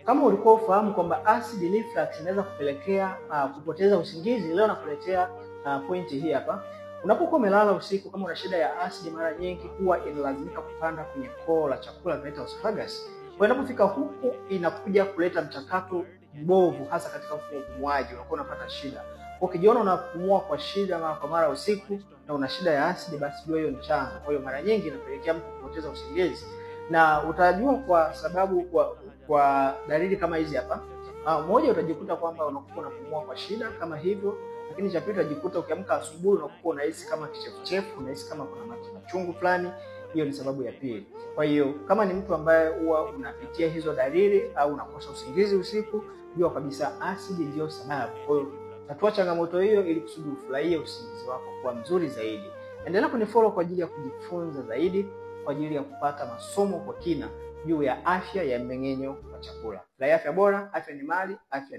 Kama ulikuwa ufahamu kwamba acid reflux inaweza kupelekea kupoteza usingizi, leo nakuletea pointi hii hapa. Unapokuwa umelala usiku, kama una shida ya acid, mara nyingi huwa inalazimika kupanda kwenye koo la chakula tunaita esophagus. Kwa inapofika huku inakuja kuleta mchakato mbovu, hasa katika mfumo wa upumuaji, unakuwa unapata shida. Kwa ukijiona unapumua kwa shida mara kwa mara usiku na una shida ya acid, basi hiyo ni chanzo. Kwa hiyo mara nyingi inapelekea mtu kupoteza usingizi. Na utajua kwa sababu kwa dalili kama hizi hapa. Moja, utajikuta kwamba unakuwa unapumua kwa shida kama hivyo, lakini cha pili utajikuta ukiamka asubuhi unakuwa unahisi kama kichefuchefu, unahisi kama kuna machungu fulani. Hiyo ni sababu ya pili. Kwa hiyo kama ni mtu ambaye huwa unapitia hizo dalili au unakosa usingizi usiku, jua kabisa acid ndio sababu. Kwa hiyo tatua changamoto hiyo ili kusudi ufurahie usingizi wako kuwa mzuri zaidi. Endelea kunifollow kwa ajili ya kujifunza zaidi, kwa ajili ya kupata masomo kwa kina juu ya afya ya mmeng'enyo wa chakula. Afya bora, afya ni mali, afya